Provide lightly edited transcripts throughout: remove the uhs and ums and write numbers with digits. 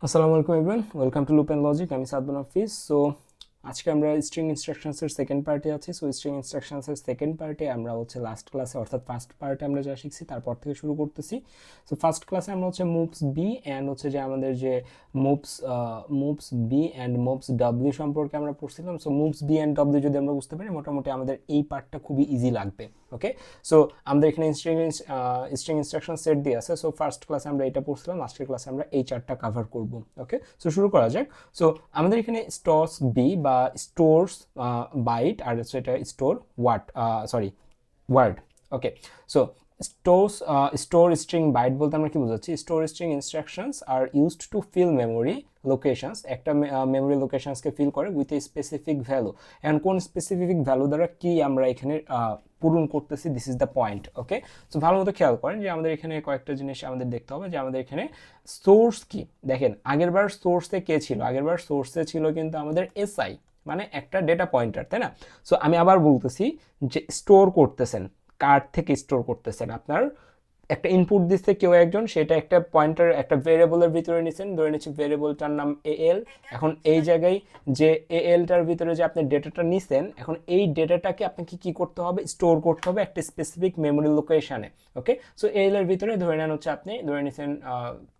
আসসালামু আলাইকুম everyone, welcome to loop and logic. আমি সাদমান হাফিজ। সো আজকে আমরা স্ট্রিং ইনস্ট্রাকশনসের সেকেন্ড পার্টে আছি। সো স্ট্রিং ইনস্ট্রাকশনসের সেকেন্ড পার্টে আমরা লাস্ট ক্লাসে অর্থাৎ ফার্স্ট পার্টে আমরা যা শিখছি তারপর থেকে শুরু করতেছি। সো ফার্স্ট ক্লাসে আমরা মুভস বি অ্যান্ড যে আমাদের যে movs movs B and movs W সম্পর্কে আমরা পড়ছিলাম। So movs B and W যদি আমরা বুঝতে পারি, মোটামুটি আমাদের এই পার্টটা খুবই ইজি লাগবে। ওকে, সো আমাদের এখানে স্ট্রিং ইনস্ট্রাকশন সেট দিয়ে আছে। সো ফার্স্ট ক্লাসে আমরা এটা পড়ছিলাম, আজকের ক্লাসে আমরা এই চারটা কভার করব। ওকে, সো শুরু করা যাক। সো আমাদের এখানে স্টর্স বি বা স্টোরস বাইট আর হচ্ছে এটা store word. Okay, so store string byte বলতে আমরা কি বোঝাচ্ছি? Store string instructions are used to fill memory locations, একটা মেমোরি লোকেশনসকে ফিল করে with a specific value. And কোন স্পেসিফিক ভ্যালু দ্বারা কি আমরা এখানে পূরণ করতেছি, this is the point. Okay, so ভালো মতো খেয়াল করেন যে আমাদের এখানে কয়েকটা জিনিস আমাদের দেখতে হবে। যে আমাদের এখানে সোর্স কি, দেখেন আগেরবার সোর্সে কে ছিল? আগেরবার সোর্সে ছিল কিন্তু আমাদের এসআই, মানে একটা ডেটা পয়েন্টার, তাই না? সো আমি আবার বলতেছি যে স্টোর করতেছেন, কার্ড থেকে স্টোর করতেছেন, আপনার একটা ইনপুট দিচ্ছে কেউ একজন, সেটা একটা পয়েন্টার একটা ভেরিয়েবলের ভিতরে নিছেন, ধরে নিচ্ছি ভেরিয়েবলটার নাম এএল। এখন এই জায়গায় যে এএলটার ভিতরে যে আপনি ডেটাটা নিছেন, এখন এই ডেটাটাকে আপনাকে কি করতে হবে? স্টোর করতে হবে একটা স্পেসিফিক মেমোরি লোকেশনে। ওকে, সো এএল এর ভিতরে ধরে নেন আপনি ধরে নিছেন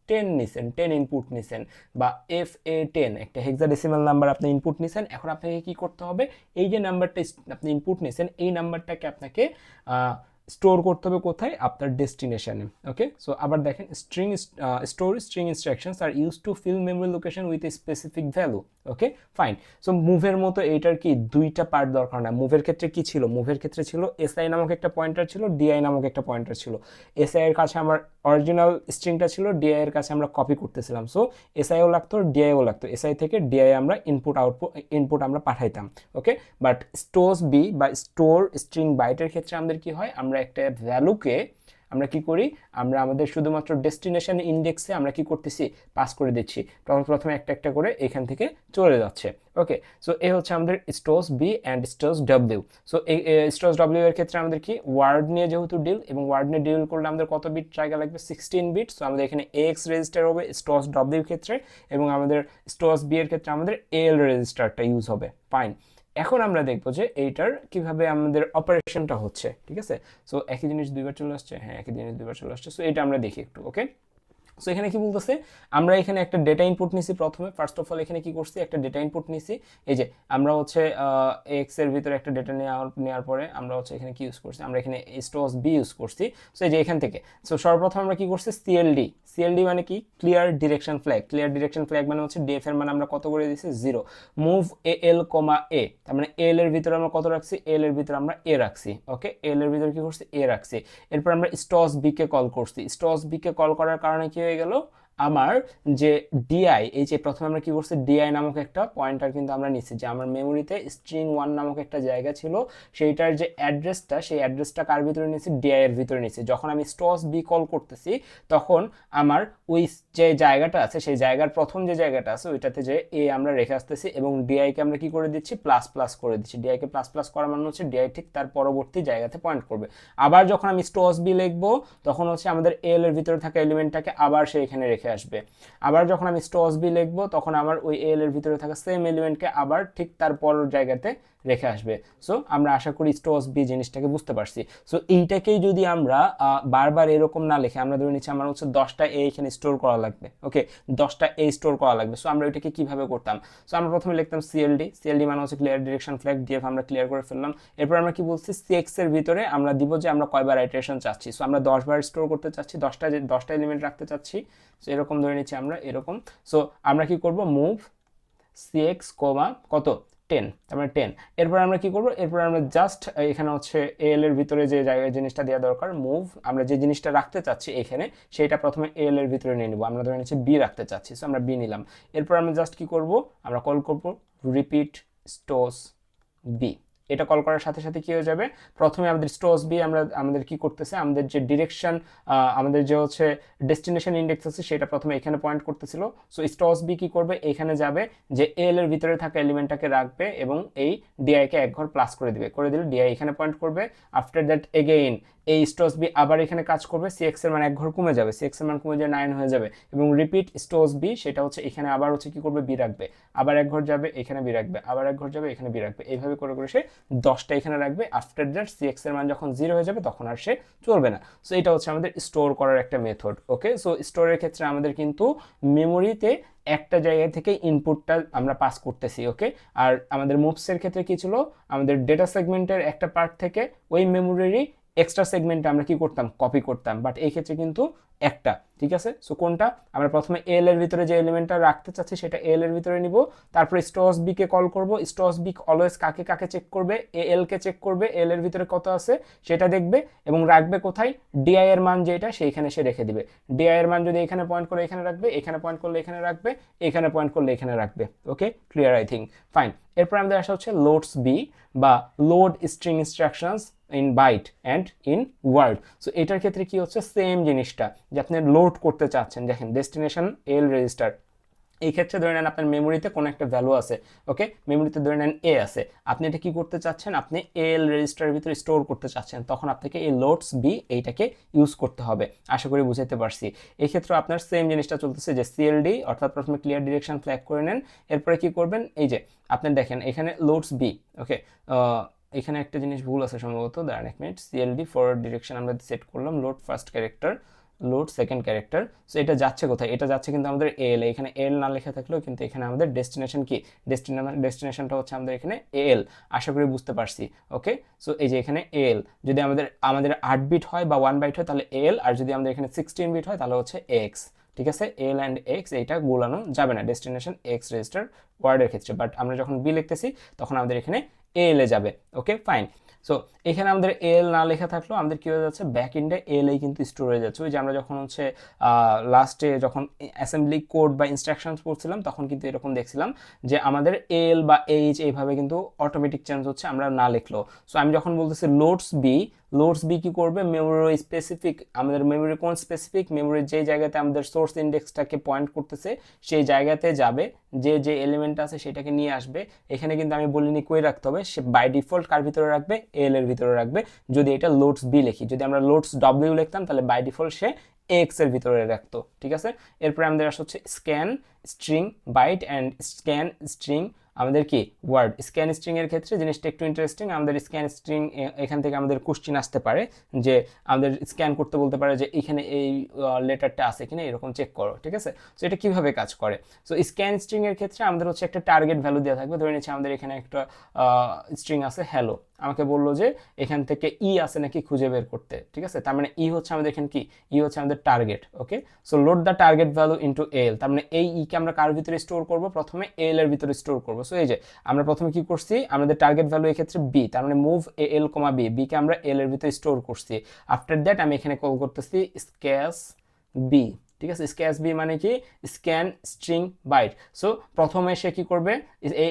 10 নিছেন, 10 ইনপুট নিছেন, বা FA10 একটা হেক্সাডেসিমাল নাম্বার আপনি ইনপুট নিছেন। এখন আপনাকে কি করতে হবে? এই যে নাম্বারটা আপনি ইনপুট নিছেন, এই নাম্বারটাকে আপনাকে স্টোর করতে হবে কোথায়? আপনার ডেস্টিনেশনে। ওকে, সো আবার দেখেন store string instructions are use to fill memory location with a specific value. Okay, fine. So মুভের মতো এইটার কি দুইটা পার্ট দরকার না। মুভের ক্ষেত্রে কি ছিল? মুভের ক্ষেত্রে ছিল এসআই নামক একটা পয়েন্টার ছিল, ডিআই নামক একটা পয়েন্টার ছিল। এসআই এর কাছে আমার অরিজিনাল স্ট্রিংটা ছিল, ডিআই এর কাছে আমরা কপি করতেছিলাম। সো এসআইও লাগতো, ডিআইও লাগতো। এসআই থেকে ডিআই আমরা ইনপুট আমরা পাঠাইতাম। ওকে, বাট স্টোর বি বা স্টোর স্ট্রিং বাইটের ক্ষেত্রে আমাদের কি হয়? আমরা একটা ভ্যালুকে আমরা কি করি? আমরা আমাদের শুধুমাত্র ডেস্টিনেশন ইন্ডেক্সে আমরা কি করতেছি? পাস করে দিচ্ছি। প্রথমে একটা একটা করে এখান থেকে চলে যাচ্ছে। ওকে, সো এই হচ্ছে আমাদের স্টোস বি অ্যান্ড স্টোস ডব্লিউ। সো এই স্টোস ডব্লিউ এর ক্ষেত্রে আমাদের কি ওয়ার্ড নিয়ে যেহেতু ডিল, এবং ওয়ার্ড নিয়ে ডিল করলে আমাদের কত বিট জায়গা লাগবে? 16 বিট। সো আমাদের এখানে এক্স রেজিস্টার হবে স্টোস ডব্লিউর ক্ষেত্রে, এবং আমাদের স্টোস বি এর ক্ষেত্রে আমাদের এল রেজিস্টারটা ইউজ হবে। ফাইন, এখন আমরা দেখবো যে এইটার কিভাবে আমাদের অপারেশনটা হচ্ছে। ঠিক আছে, সো একই জিনিস দুইবার চলে আসছে, হ্যাঁ একই জিনিস দুইবার চলে আসছে। সো এটা আমরা দেখি একটু। ওকে, সো এখানে কি বলতেছে? আমরা এখানে একটা ডেটা ইনপুট নিছি প্রথমে। ফার্স্ট অফ অল এখানে কি করছি? একটা ডেটা ইনপুট নিছি। এই যে আমরা এক্স এর ভিতরে একটা ডেটা নেওয়ার পরে আমরা এখানে কি ইউজ করছি? আমরা এখানে স্টোস বি ইউজ করছি। সো এই যে এখান থেকে সো সর্বপ্রথম আমরা কি করছি? সিএলডি। সিএলডি মানে কি? Clear direction flag. Clear direction flag মানে ডিএফ এর মানে আমরা কত করে দিয়েছি? 0। মুভ এল কমা এ, তার মানে এল এর ভিতরে আমরা কত রাখছি? এল এর ভিতরে আমরা এ রাখছি। ওকে, এল এর ভিতরে কি করছি? এ রাখছি। এরপর আমরা স্টস বি কে কল করছি। স্টস বি কে কল করার কারণে কি হয়ে গেল? আমার যে ডিআই, এই যে প্রথমে আমরা কি করছি? ডিআই নামক একটা পয়েন্টার কিন্তু আমরা নিচ্ছি, যে আমার মেমোরিতে স্ট্রিং 1 নামক একটা জায়গা ছিল, সেইটার যে অ্যাড্রেসটা, সেই অ্যাড্রেসটা কার ভিতরে নিচ্ছি? ডিআই এর ভিতরে নিচ্ছি। যখন আমি স্টস বি কল করতেছি, তখন আমার ওই যে জায়গাটা আছে, সেই জায়গার প্রথম যে জায়গাটা আছে ওইটাতে যে এ আমরা রেখে আসতেছি, এবং ডিআই কে আমরা কি করে দিচ্ছি? প্লাস প্লাস করে দিচ্ছি। ডিআই কে প্লাস প্লাস করা মানে ডিআই ঠিক তার পরবর্তী জায়গাতে পয়েন্ট করবে। আবার যখন আমি স্টস বি লিখবো, তখন আমাদের এল এর ভিতরে থাকা এলিমেন্টটাকে আবার সে এখানে রেখে আসবে। আবার যখন আমি স্টস বি লিখবো, তখন আমার ওই এল এর ভিতরে থাকা সেম এলিমেন্টকে আবার ঠিক তার পরের জায়গাতে রেখে আসবে। সো আমরা আশা করি স্টস বি জিনিসটাকে বুঝতে পারছি। সো এইটাকেই যদি আমরা বারবার এরকম না লিখে, আমরা ধরে নিচ্ছি আমার 10টা এ এখানে স্টোর করা লাগবে। ওকে, 10টা এ স্টোর করা লাগবে। সো আমরা ওইটাকে কিভাবে করতাম? সো আমরা প্রথমে লিখতাম সিএলডি। সিএলডি মানে ক্লিয়ার ডিরেকশন ফ্ল্যাগ। ডিএফ আমরা ক্লিয়ার করে ফেললাম। এরপর আমরা কি বলছি? সিএক্স এর ভিতরে আমরা দিব যে আমরা কয়বার আইটারেশন চাচ্ছি। সো আমরা 10 বার স্টোর করতে চাচ্ছি, 10টা এলিমেন্ট রাখতে চাচ্ছি। সো এরকম ধরে নিচ্ছি আমরা এরকম। সো আমরা কি করব? মুভ সিএক্স কমা কত? 10, তার মানে 10। এরপর আমরা কি করব? এরপর আমরা জাস্ট এখানে এল এর ভিতরে যে জায়গায় জিনিসটা দেওয়া দরকার, মুভ, আমরা যে জিনিসটা রাখতে চাচ্ছি এখানে, সেটা প্রথমে এল এর ভিতরে নিয়ে নিব। আমরা ধরে নিচ্ছি বি রাখতে চাচ্ছি, সো আমরা বি নিলাম। এরপর আমরা জাস্ট কি করব? আমরা কল করব রিপিট স্টোস বি। এটা কল করার সাথে সাথে কি হয়ে যাবে? প্রথমে আমাদের স্টোস বি আমাদের কি করতেছে? আমাদের যে ডিরেকশন, আমাদের যে ডেস্টিনেশন ইন্ডেক্স আছে, সেটা প্রথমে এখানে পয়েন্ট করতেছিল। সো স্টোস বি কি করবে? এখানে যাবে, যে এল এর ভিতরে থাকা এলিমেন্টটাকে রাখবে, এবং এই ডিআই কে এক ঘর প্লাস করে দিবে। করে দিলে ডিআই এখানে পয়েন্ট করবে। আফটার দ্যাট এগেইন এই স্টোজ বি আবার এখানে কাজ করবে, সিএক্স এর মান এক ঘর কমে যাবে, সিএক্স এর মান কমে যায় 9 হয়ে যাবে, এবং রিপিট স্টোজ বি সেটা হচ্ছে এখানে আবার হচ্ছে কি করবে, বি রাখবে, আবার এক ঘর যাবে এখানে বি রাখবে, আবার এক ঘর যাবে এখানে বি রাখবে, এইভাবে করে করে সে 10টা এখানে রাখবে। আফটার দ্যাট সিএক্স এর মান যখন 0 হয়ে যাবে তখন আর সে চলবে না। সো এটা হচ্ছে আমাদের স্টোর করার একটা মেথড। ওকে, সো স্টোরের ক্ষেত্রে আমাদের কিন্তু মেমোরিতে একটা জায়গা থেকে ইনপুটটা আমরা পাস করতেছি। ওকে, আর আমাদের মুভসের ক্ষেত্রে কি ছিল, আমাদের ডেটা সেগমেন্টের একটা পার্ট থেকে ওই মেমোরিরই এক্সট্রা সেগমেন্টে আমরা কি করতাম, কপি করতাম, বাট এই ক্ষেত্রে কিন্তু একটা। ঠিক আছে, সো কোনটা, আমরা প্রথমে এল এর ভিতরে যে এলিমেন্টটা রাখতে চাচ্ছি সেটা এল এর ভিতরে নিব, তারপরে স্টস বি কে কল করব, স্টস বি অলওয়েজ কাকে কাকে চেক করবে, এল কে চেক করবে, এল এর ভিতরে কত আছে সেটা দেখবে, এবং রাখবে কোথায়, ডিআই এর মান যেটা সেইখানে সে রেখে দিবে। ডিআই এর মান যদি এখানে পয়েন্ট করে এখানে রাখবে, এখানে পয়েন্ট করলে এখানে রাখবে, এখানে পয়েন্ট করলে এখানে রাখবে। Okay, clear I think, fine. এরপর আমাদের আসা হচ্ছে লোডস বি বা load string instructions in byte and in word. So এটার ক্ষেত্রে কি হচ্ছে, সেম জিনিসটা যে আপনি লোড করতে চাচ্ছেন, দেখেন ডেস্টিনেশন এল রেজিস্টার, এই ক্ষেত্রে ধরে নেন আপনার মেমোরিতে কোনো একটা ভ্যালু আছে। ওকে, মেমোরিতে ধরে নেন এ আছে, আপনি এটা কি করতে চাচ্ছেন, আপনি এল রেজিস্টারের ভিতরে স্টোর করতে চাচ্ছেন, তখন আপনাকে এই লোডস বি এইটাকে ইউজ করতে হবে। আশা করি বুঝাইতে পারছি। এই ক্ষেত্রে আপনার সেম জিনিসটা চলতেছে যে সিএলডি অর্থাৎ প্রথমে ক্লিয়ার ডিরেকশন ফ্ল্যাগ করে নেন, এরপরে কি করবেন, এই যে আপনি দেখেন এখানে লোডস বি। ওকে, এখানে একটা জিনিস ভুল আছে সম্ভবত, দাঁড়ান এক মিনিট, সিএলডি ফরওয়ার্ড ডিরেকশন আমরা সেট করলাম, load first character, load second character. So এটা যাচ্ছে কোথায়, এটা যাচ্ছে কিন্তু আমাদের এল, এখানে এল না লেখা থাকলেও কিন্তু এখানে আমাদের ডেস্টিনেশন কি, ডেস্টিনেশনটা হচ্ছে আমাদের এখানে এল। আশা করি বুঝতে পারছি। ওকে, সো এই যে এখানে এল, যদি আমাদের আমাদের 8 বিট হয় বা 1 বাইট হয় তাহলে এল, আর যদি আমাদের এখানে 16 বিট হয় তাহলে হচ্ছে এক্স। ঠিক আছে, এল অ্যান্ড এক্স এইটা গোলানো যাবে না ডেস্টিনেশন এক্স রেজিস্টার ওয়ার্ডের ক্ষেত্রে, বাট আমরা যখন বি লিখতেছি তখন আমাদের এখানে এল এ যাবে। ওকে, ফাইন। সো এখানে আমাদের এল না লেখা থাকলেও আমাদের কি হয়ে যাচ্ছে, ব্যাক এন্ডে এল এই কিন্তু স্টোর হয়ে যাচ্ছে। ওই যে আমরা যখন হচ্ছে লাস্টে যখন অ্যাসেম্বলি কোড বা ইনস্ট্রাকশনস পড়ছিলাম তখন কিন্তু এরকম দেখছিলাম যে আমাদের এল বা এইচ এইভাবে কিন্তু অটোমেটিক চেঞ্জ হচ্ছে আমরা না লিখলেও। সো আমি যখন বলতেছি লোডস বি, লোডস বি কি করবে, মেমোরি স্পেসিফিক, আমাদের মেমোরি কোন স্পেসিফিক মেমোরির যে জায়গাতে আমাদের সোর্স ইন্ডেক্সটাকে পয়েন্ট করতেছে সেই জায়গাতে যাবে, যে যে এলিমেন্ট আছে সেটাকে নিয়ে আসবে। এখানে কিন্তু আমি বলিনি কই রাখতে হবে, সে বাই ডিফল্ট কার ভিতরে রাখবে, এল এর ভিতরে রাখবে। যদি এটা লোডস বি লিখি, যদি আমরা লোডস ডব্লিউ লিখতাম তাহলে বাই ডিফল্ট সে এক্স এর ভিতরে রাখতো। ঠিক আছে, এরপরে আমাদের আসা হচ্ছে scan string byte and scan string আমাদের কি ওয়ার্ড। স্ক্যান স্ট্রিং এর ক্ষেত্রে জিনিসটা একটু ইন্টারেস্টিং, আমাদের স্ক্যান স্ট্রিং এখান থেকে আমাদের কোশ্চিন আসতে পারে যে আমাদের স্ক্যান করতে বলতে পারে যে এখানে এই লেটারটা আছে কিনা এরকম চেক করো। ঠিক আছে, সো এটা কিভাবে কাজ করে, সো স্ক্যান স্ট্রিং এর ক্ষেত্রে আমাদের হচ্ছে একটা টার্গেট ভ্যালু দেওয়া থাকবে। ধরে নিচ্ছি আমাদের এখানে একটা স্ট্রিং আছে হ্যালো, আমাকে বললো যে এখান থেকে ই আছে নাকি খুঁজে বের করতে। ঠিক আছে, তার মানে ই হচ্ছে আমাদের এখানে কি, ই হচ্ছে আমাদের target. Okay, so load the target value into এল, তার মানে এই ই কে আমরা কার ভিতরে স্টোর করব, প্রথমে এল এর ভিতরে স্টোর করব। সো এই যে আমরা প্রথমে কি করছি, আমাদের টার্গেট ভ্যালু এই ক্ষেত্রে বি, তার মানে মুভ এ এল কমা বি, বি কে আমরা এল এর ভিতরে স্টোর করছি। আফটার দ্যাট আমি এখানে কল করতেছি স্ক্যাস বি। ঠিক আছে, স্ক্যাস বি মানে কি, স্ক্যান স্ট্রিং বাইট। সো প্রথমে সে কি করবে,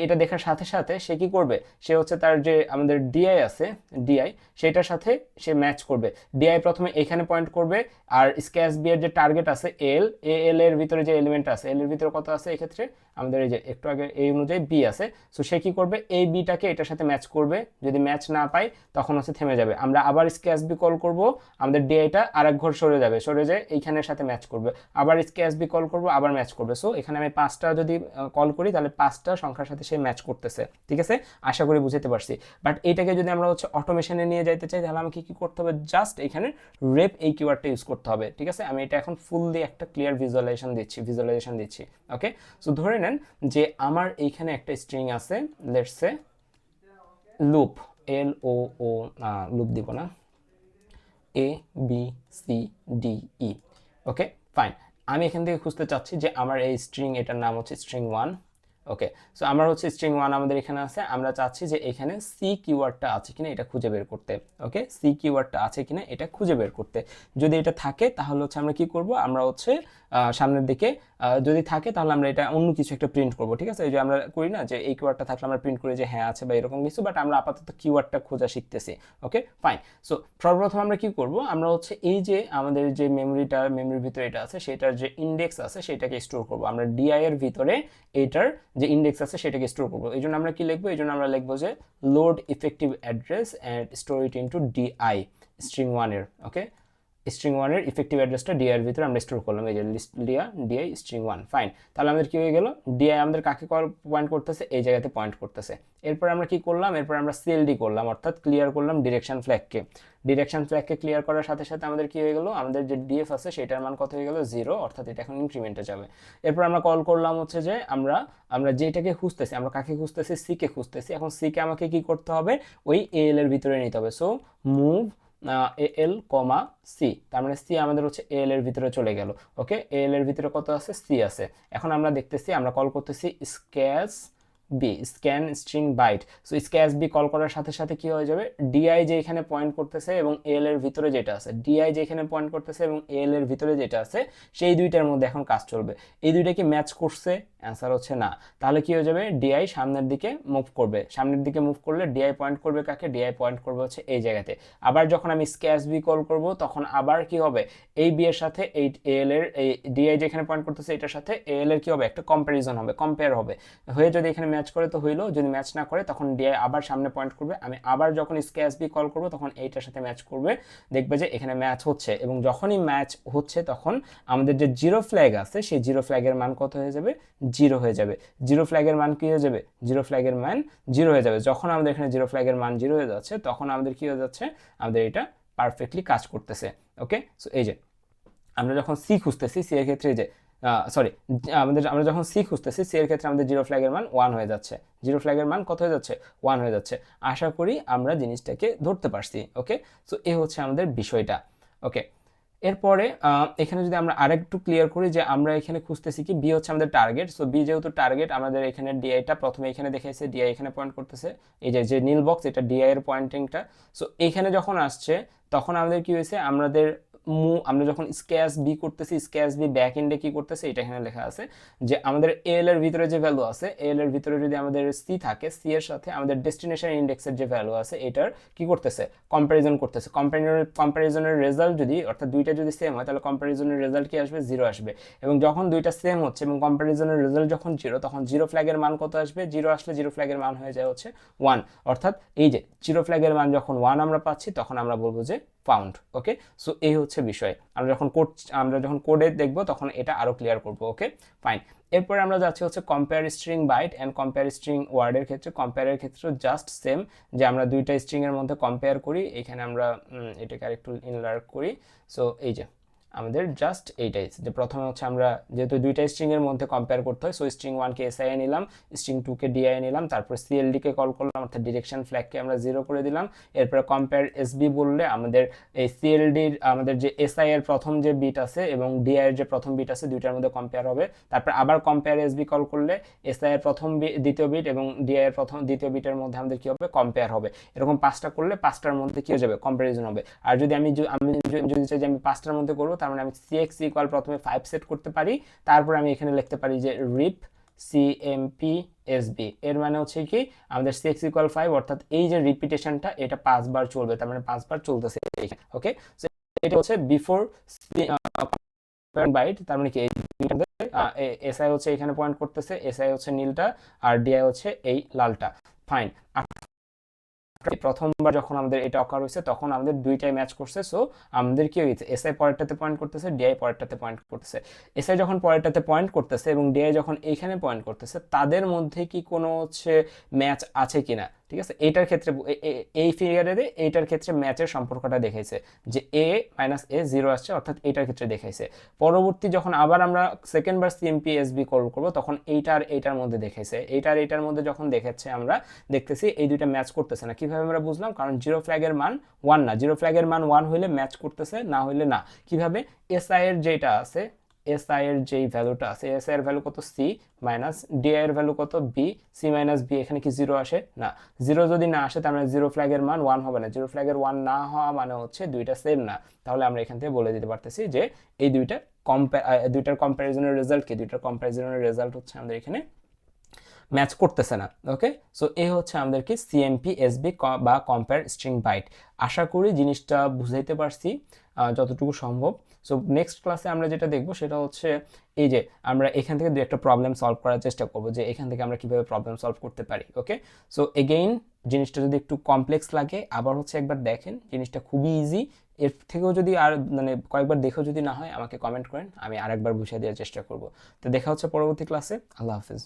এটা দেখার সাথে সাথে সে কি করবে, সে হচ্ছে তার যে আমাদের ডিআই আছে, ডিআই সেটার সাথে সে ম্যাচ করবে। ডিআই প্রথমে এখানে পয়েন্ট করবে, আর স্ক্যাস বি এর যে টার্গেট আছে এল, এল এর ভিতরে যে এলিমেন্ট আছে, এল এর ভিতরে কত আছে এক্ষেত্রে আমাদের এই যে একটু আগে এই অনুযায়ী বি আছে। সো সে কি করবে, এই বিটাকে এটার সাথে ম্যাচ করবে, যদি ম্যাচ না পাই তখন হচ্ছে থেমে যাবে। আমরা আবার স্ক্যাস বি কল করব, আমাদের ডিআইটা আরেক ঘর সরে যাবে, সরে যায় এইখানের সাথে ম্যাচ করবে, আবার স্ক্যাস বি কল করব, আবার ম্যাচ করবে। সো এখানে আমি 5টা যদি কল করি তাহলে 5টা সংখ্যার সাথে সে ম্যাচ করতেছে। ঠিক আছে, আশা করি বুঝতে পারছি। বাট এইটাকে যদি আমরা হচ্ছে অটোমেশনে নিয়ে যাইতে চাই তাহলে আমাকে কি করতে হবে, জাস্ট এখানে রেপ এই কিওয়ার্ডটা ইউজ করতে হবে। ঠিক আছে, আমি এটা এখন ফুললি একটা ক্লিয়ার ভিজুয়ালাইজেশন দিচ্ছি। ওকে, সো ধরে নেন যে আমার এইখানে একটা স্ট্রিং আছে, let's say loop, L O O loop দিব না, A B C D E. Okay, fine. আমি এখান থেকে খুঁজতে চাচ্ছি যে আমার এই স্ট্রিং, এটার নাম হচ্ছে স্ট্রিং 1। ওকে, সো আমার হচ্ছে স্ট্রিং 1 আমাদের এখানে আছে, আমরা চাচ্ছি যে এখানে সি কিওয়ার্ডটা আছে কিনা এটা খুঁজে বের করতে। ওকে, সি কিওয়ার্ডটা আছে কিনা এটা খুঁজে বের করতে, যদি এটা থাকে তাহলে হচ্ছে আমরা কি করব, আমরা হচ্ছে সামনের দিকে যদি থাকে তাহলে আমরা এটা অন্য কিছু একটা প্রিন্ট করব। ঠিক আছে, এই যে আমরা করি না যে এই কিওয়ার্ডটা থাকলে আমরা প্রিন্ট করি যে হ্যাঁ আছে বা এরকম কিছু, বাট আমরা আপাতত কিওয়ার্ডটা খোঁজা শিখতেছি। ওকে, ফাইন। সো সর্বপ্রথম আমরা কি করব, আমরা হচ্ছে এই যে আমাদের যে মেমোরির ভিতরে এটা আছে সেটার যে ইন্ডেক্স আছে সেটাকে স্টোর করব। আমরা ডিআই এর ভিতরে এটার যে ইন্ডেক্স আছে সেটাকে স্টোর করব। এই জন্য আমরা কি লিখবো, এই জন্য আমরা লিখবো যে load effective address and store it into DI. String ওয়ানের, ওকে, স্ট্রিং ওয়ানের ইফেক্টিভ অ্যাড্রেসটা ডিআই এর ভিতরে আমরা স্টোর করলাম, এই যে list DI string one, fine. তাহলে আমাদের কি হয়ে গেল, ডিআই আমাদের কাকে পয়েন্ট করতেছে, এই জায়গাতে পয়েন্ট করতেছে। এরপর আমরা কি করলাম, এরপর আমরা সিএলডি করলাম, অর্থাৎ ক্লিয়ার করলাম ডিরেকশন ফ্ল্যাগকে। ডিরেকশন ফ্ল্যাগকে ক্লিয়ার করার সাথে সাথে আমাদের কি হয়ে গেল, আমাদের যে ডিএফ আছে সেটার মান কত হয়ে গেল, 0, অর্থাৎ এটা এখন ইনক্রিমেন্টে যাবে। এরপর আমরা কল করলাম হচ্ছে যে আমরা আমরা যেটাকে খুঁজতেছি, আমরা কাকে খুঁজতেছি, সি কে খুঁজতেছি। এখন সি কে আমাকে কি করতে হবে, ওই এল এর ভিতরে নিতে হবে। সো মুভ এল কমা সি, তার মানে সি আমাদের হচ্ছে এল এর ভিতরে চলে গেল। ওকে, এল এর ভিতরে কত আছে, সি আছে। এখন আমরা দেখতেছি, আমরা কল করতেছি scas B, scan string byte. So scas B call করার সাথে সাথে কি হয়ে যাবে, ডিআই যে এখানে পয়েন্ট করতেছে এবং এল এর ভিতরে যেটা আছে, ডিআই যে এখানে পয়েন্ট করতেছে এবং এল এর ভিতরে যেটা আছে, সেই দুইটার মধ্যে এখন কাজ চলবে। এই দুইটা কি ম্যাচ করছে, অ্যান্সার হচ্ছে না। তাহলে কি হয়ে যাবে, ডিআই সামনের দিকে মুভ করবে, সামনের দিকে মুভ করলে ডিআই পয়েন্ট করবে কাকে, ডিআই পয়েন্ট করবে হচ্ছে এই জায়গাতে। আবার যখন আমি স্ক্যাচ বি কল করব তখন আবার কি হবে, এই বি এর সাথে এই এল এর, এই ডিআই যেখানে পয়েন্ট করতেছে এটার সাথে এল এর কি হবে, একটা কম্প্যারিজন হবে, কম্পেয়ার হবে, হয়ে যদি এখানে ম্যাচ করে তো হইলো, যদি ম্যাচ না করে তখন ডিআই আবার সামনে পয়েন্ট করবে। আমি আবার যখন স্ক্যাচ বি কল করব তখন এইটার সাথে ম্যাচ করবে, দেখবে যে এখানে ম্যাচ হচ্ছে। এবং যখনই ম্যাচ হচ্ছে তখন আমাদের যে জিরো ফ্ল্যাগ আছে সেই জিরো ফ্ল্যাগের মান কত হয়ে যাবে, 0 হয়ে যাবে। জিরো ফ্ল্যাগের মান কি হয়ে যাবে, জিরো ফ্ল্যাগের মান 0 হয়ে যাবে। যখন আমাদের এখানে জিরো ফ্ল্যাগের মান 0 হয়ে যাচ্ছে তখন আমাদের কি হয়ে যাচ্ছে, আমাদের এটা পারফেক্টলি কাজ করতেছে। ওকে, সো এই যে আমরা যখন সি খুঁজতেছি, সি এর ক্ষেত্রে যে সরি আমরা যখন সি খুঁজতেছি, সি এর ক্ষেত্রে আমাদের জিরো ফ্ল্যাগের মান 1 হয়ে যাচ্ছে, জিরো ফ্ল্যাগের মান কত হয়ে যাচ্ছে, 1 হয়ে যাচ্ছে। আশা করি আমরা জিনিসটাকে ধরতে পারছি। ওকে, সো এই হচ্ছে আমাদের বিষয়টা। ওকে, এরপরে এখানে যদি আমরা আরেকটু ক্লিয়ার করি যে আমরা এখানে খুঁজতেছি কি, বি হচ্ছে আমাদের টার্গেট। সো বি যেহেতু টার্গেট, আমাদের এখানে ডিআইটা প্রথমে এখানে দেখাইছে, ডিআই এখানে পয়েন্ট করতেছে, এই যে নীল বক্স এটা ডিআই এর পয়েন্টিংটা। সো এখানে যখন আসছে তখন আমাদের কি হয়েছে, আমরা যখন স্ক্যাচ বি করতেছি, স্ক্যাচ বি ব্যাক এন্ডে কি করতেছে, এটা এখানে লেখা আছে যে আমাদের এল এর ভিতরে যে ভ্যালু আছে, এল এর ভিতরে যদি আমাদের সি থাকে, সি এর সাথে আমাদের ডেস্টিনেশন ইন্ডেক্সের যে ভ্যালু আছে এটার কি করতেছে, কম্প্যারিজন করতেছে। কম্প্যারিজনের রেজাল্ট যদি, অর্থাৎ দুইটা যদি সেম হয় তাহলে কম্প্যারিজনের রেজাল্ট কি আসবে, 0 আসবে। এবং যখন দুইটা সেম হচ্ছে এবং কম্প্যারিজনের রেজাল্ট যখন 0, তখন জিরো ফ্ল্যাগের মান কত আসবে, 0 আসলে জিরো ফ্ল্যাগের মান হয়ে যায় হচ্ছে 1। অর্থাৎ এই যে জিরো ফ্ল্যাগের মান যখন 1 আমরা পাচ্ছি তখন আমরা বলবো যে ফাউন্ড। ওকে, সো এই হচ্ছে বিষয়। আমরা যখন কোডে দেখব তখন এটা আরো ক্লিয়ার করব। Okay, fine. এরপরে আমরা যাচ্ছি হচ্ছে compare string byte and compare string ওয়ার্ডের ক্ষেত্রে। কম্পেয়ারের ক্ষেত্রে জাস্ট সেম, যে আমরা দুইটা স্ট্রিং এর মধ্যে কম্পেয়ার করি। এখানে আমরা এটাকে আরেকটু ইনলার্ক করি। সো এই যে আমাদের জাস্ট এইটাই, যে প্রথমে হচ্ছে আমরা যেহেতু দুইটা স্ট্রিং এর মধ্যে কম্পেয়ার করতে হয়, সো স্ট্রিং 1 কে এসআই নিলাম, স্ট্রিং 2 কে ডিআই নিলাম, তারপর সিএলডি কে কল করলাম, অর্থাৎ ডিরেকশন ফ্ল্যাগকে আমরা 0 করে দিলাম। এরপরে কম্পেয়ার এসবি বললে আমাদের এই সিএলডির আমাদের যে এসআই এর প্রথম যে বিট আছে এবং ডিআই এর যে প্রথম বিট আছে দুইটার মধ্যে কম্পেয়ার হবে। তারপর আবার কম্পেয়ার এসবি কল করলে এসআই এর প্রথম দ্বিতীয় বিট এবং ডিআই এর প্রথম দ্বিতীয় বিটের মধ্যে আমাদের কি হবে, কম্পেয়ার হবে। এরকম 5টা করলে 5টার মধ্যে কি হয়ে যাবে, কম্পারিজন হবে। আর যদি আমি যদি চাই যে আমি 5টার মধ্যে করবো, তার মানে আমি সিএক্স ইকুয়াল প্রথমে 5 সেট করতে পারি, তারপর আমি এখানে লিখতে পারি যে রিপ সিএমপি এসবি, এর মানে হচ্ছে কি আমাদের সিএক্স ইকুয়াল 5, অর্থাৎ এই যে রিপিটেশনটা এটা 5 বার চলবে, তার মানে 5 বার চলতেছে এখানে। ওকে, এটা হচ্ছে বিফোর বাইট, তার মানে কি এসআই হচ্ছে এখানে পয়েন্ট করতেছে, এসআই হচ্ছে নীলটা আর ডিআই হচ্ছে এই লালটা। ফাইন। প্রথমবার যখন আমাদের এটা অকার হয়েছে তখন আমাদের দুইটাই ম্যাচ করছে। সো আমাদের কি হয়েছে, এসআই পরেরটাতে পয়েন্ট করতেছে, ডিআই পরেরটাতে পয়েন্ট করতেছে। এসআই যখন পরেরটাতে পয়েন্ট করতেছে এবং ডিআই যখন এইখানে পয়েন্ট করতেছে, তাদের মধ্যে কি কোনো হচ্ছে ম্যাচ আছে কিনা, ঠিক আছে। এইটার ক্ষেত্রে এই ফিগারে এইটার ক্ষেত্রে ম্যাচের সম্পর্কটা দেখাইছে যে এ মাইনাস এ 0 আসছে, অর্থাৎ এইটার ক্ষেত্রে দেখাইছে। পরবর্তী যখন আবার আমরা সেকেন্ড বার সিএমপি এসবি কল করবো তখন এইটার মধ্যে দেখাইছে, এইটার মধ্যে যখন দেখাচ্ছে আমরা দেখতেছি এই দুইটা ম্যাচ করতেছে না। কিভাবে আমরা বুঝলাম, কারণ জিরো ফ্ল্যাগের মান 1 না, জিরো ফ্ল্যাগের মান 1 হইলে ম্যাচ করতেছে, না হইলে না। কিভাবে, এসআই এর যেটা আছে, এসআই এর যেই ভ্যালুটা আছে, এসআই এর ভ্যালু কত, সি মাইনাস ডিআই এর ভ্যালু কত, বি, সি মাইনাস বি, এখানে কি 0 আসে না। 0 যদি না আসে তার মানে জিরো ফ্ল্যাগের মান 1 হবে না। জিরো ফ্ল্যাগের 1 না হওয়া মানে হচ্ছে দুইটা সেম না। তাহলে আমরা এখান থেকে বলে দিতে পারতেছি যে এই দুইটার কম্প্যারিজনের রেজাল্ট কি, দুইটার কম্প্যারিজনের রেজাল্ট হচ্ছে আমাদের এখানে ম্যাচ করতেছে না। ওকে, সো এই হচ্ছে আমাদের কি সিএমপি এসবি বা কম্পেয়ার স্ট্রিং বাইট। আশা করি জিনিসটা বুঝাইতে পারছি যতটুকু সম্ভব। সো নেক্সট ক্লাসে আমরা যেটা দেখবো সেটা হচ্ছে এই যে আমরা এখান থেকে দু একটা প্রবলেম সলভ করার চেষ্টা করবো, যে এখান থেকে আমরা কিভাবে প্রবলেম সলভ করতে পারি। ওকে, সো এগেইন জিনিসটা যদি একটু কমপ্লেক্স লাগে আবার হচ্ছে একবার দেখেন, জিনিসটা খুবই ইজি। এর থেকেও যদি আর মানে কয়েকবার দেখেও যদি না হয় আমাকে কমেন্ট করেন, আমি আরেকবার বুঝিয়ে দেওয়ার চেষ্টা করব। তো দেখা হচ্ছে পরবর্তী ক্লাসে। আল্লাহ হাফিজ।